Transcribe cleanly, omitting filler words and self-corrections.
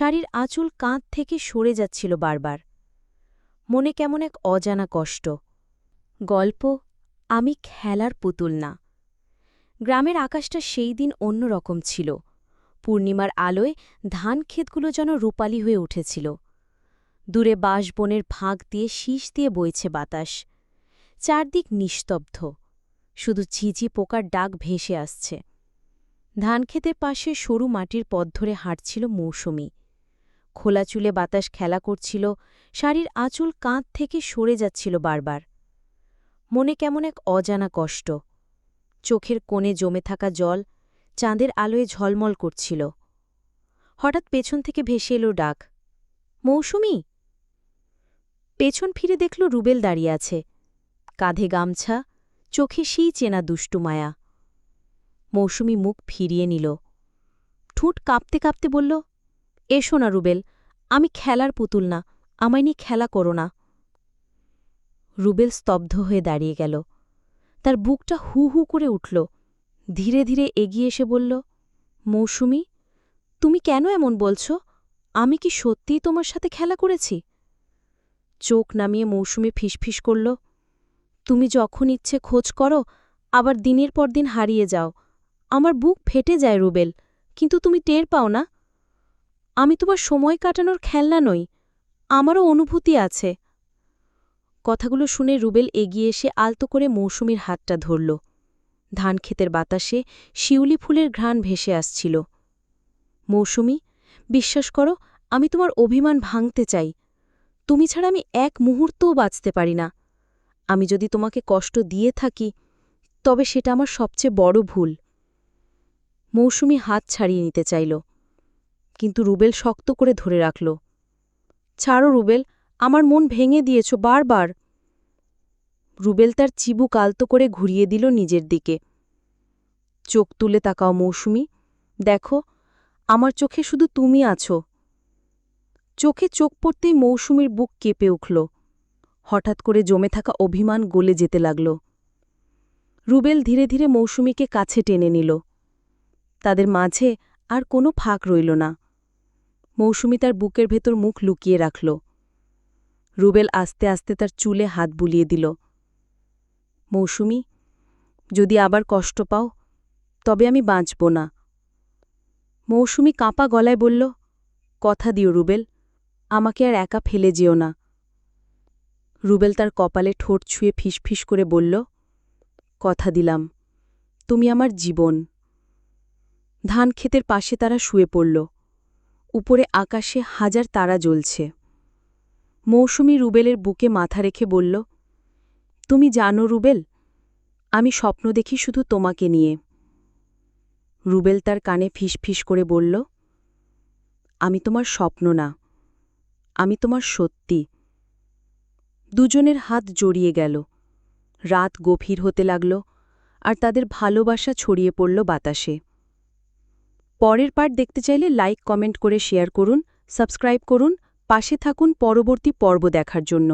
শাড়ির আঁচল কাঁধ থেকে সরে যাচ্ছিল বারবার। মনে কেমন এক অজানা কষ্ট। গল্প আমি খেলার পুতুল না। গ্রামের আকাশটা সেই দিন অন্যরকম ছিল। পূর্ণিমার আলোয় ধানক্ষেতগুলো যেন রূপালী হয়ে উঠেছিল। দূরে বাঁশবনের ফাঁক দিয়ে শীষ দিয়ে বইছে বাতাস। চারদিক নিস্তব্ধ, শুধু ঝিঝি পোকার ডাক ভেসে আসছে। ধানক্ষেতের পাশে সরু মাটির পথ ধরে হাঁটছিল মৌসুমী। খোলা চুলে বাতাস খেলা করছিল, শাড়ির আঁচল কাঁধ থেকে সরে যাচ্ছিল বারবার। মনে কেমন এক অজানা কষ্ট। চোখের কোণে জমে থাকা জল চাঁদের আলোয় ঝলমল করছিল। হঠাৎ পেছন থেকে ভেসে এলো ডাক, মৌসুমী। পেছন ফিরে দেখল রুবেল দাঁড়িয়ে আছে, কাঁধে গামছা, চোখে সেই চেনা দুষ্টু মায়া। মৌসুমী মুখ ফিরিয়ে নিল, ঠোঁট কাঁপতে কাঁপতে বলল, এসো না রুবেল, আমি খেলার পুতুল না, আমায় নিয়ে খেলা করো না। রুবেল স্তব্ধ হয়ে দাঁড়িয়ে গেল। তার বুকটা হু হু করে উঠল। ধীরে ধীরে এগিয়ে এসে বলল, মৌসুমী, তুমি কেন এমন বলছ? আমি কি সত্যিই তোমার সাথে খেলা করেছি? চোখ নামিয়ে মৌসুমী ফিসফিস করল, তুমি যখন ইচ্ছে খোঁজ করো, আবার দিনের পর দিন হারিয়ে যাও। আমার বুক ফেটে যায় রুবেল, কিন্তু তুমি টের পাও না। আমি তোমার সময় কাটানোর খেলনা নই, আমারও অনুভূতি আছে। কথাগুলো শুনে রুবেল এগিয়ে এসে আলতো করে মৌসুমীর হাতটা ধরল। ধানক্ষেতের বাতাসে শিউলি ফুলের ঘ্রাণ ভেসে আসছিল। মৌসুমী, বিশ্বাস করো, আমি তোমার অভিমান ভাঙতে চাই। তুমি ছাড়া আমি এক মুহূর্তও বাঁচতে পারি না। আমি যদি তোমাকে কষ্ট দিয়ে থাকি, তবে সেটা আমার সবচেয়ে বড় ভুল। মৌসুমী হাত ছাড়িয়ে নিতে চাইল, কিন্তু রুবেল শক্ত করে ধরে রাখল। ছাড়ো রুবেল, আমার মন ভেঙে দিয়েছ বারবার। রুবেল তার চিবুক আলতো করে ঘুরিয়ে দিল নিজের দিকে। চোখ তুলে তাকাও মৌসুমী, দেখো, আমার চোখে শুধু তুমি আছো। চোখে চোখ পড়তেই মৌসুমীর বুক কেঁপে উঠল। হঠাৎ করে জমে থাকা অভিমান গলে যেতে লাগল। রুবেল ধীরে ধীরে মৌসুমীকে কাছে টেনে নিল। তাদের মাঝে আর কোনো ফাঁক রইল না। মৌসুমী তার বুকের ভেতর মুখ লুকিয়ে রাখল। রুবেল আস্তে আস্তে তার চুলে হাত বুলিয়ে দিল। মৌসুমী, যদি আবার কষ্ট পাও, তবে আমি বাঁচব না। মৌসুমী কাঁপা গলায় বলল, কথা দিও রুবেল, আমাকে আর একা ফেলে যেও না। রুবেল তার কপালে ঠোঁট ছুঁয়ে ফিসফিস করে বলল, কথা দিলাম, তুমি আমার জীবন। ধানক্ষেতের পাশে তারা শুয়ে পড়ল। উপরে আকাশে হাজার তারা জ্বলছে। মৌসুমী রুবেলের বুকে মাথা রেখে বলল, তুমি জানো রুবেল, আমি স্বপ্ন দেখি শুধু তোমাকে নিয়ে। রুবেল তার কানে ফিসফিস করে বলল, আমি তোমার স্বপ্ন না, আমি তোমার সত্যি। দুজনের হাত জড়িয়ে গেল। রাত গভীর হতে লাগল, আর তাদের ভালোবাসা ছড়িয়ে পড়ল বাতাসে। পরের পার্ট দেখতে চাইলে লাইক, কমেন্ট করে শেয়ার করুন, সাবস্ক্রাইব করুন, পাশে থাকুন পরবর্তী পর্ব দেখার জন্য।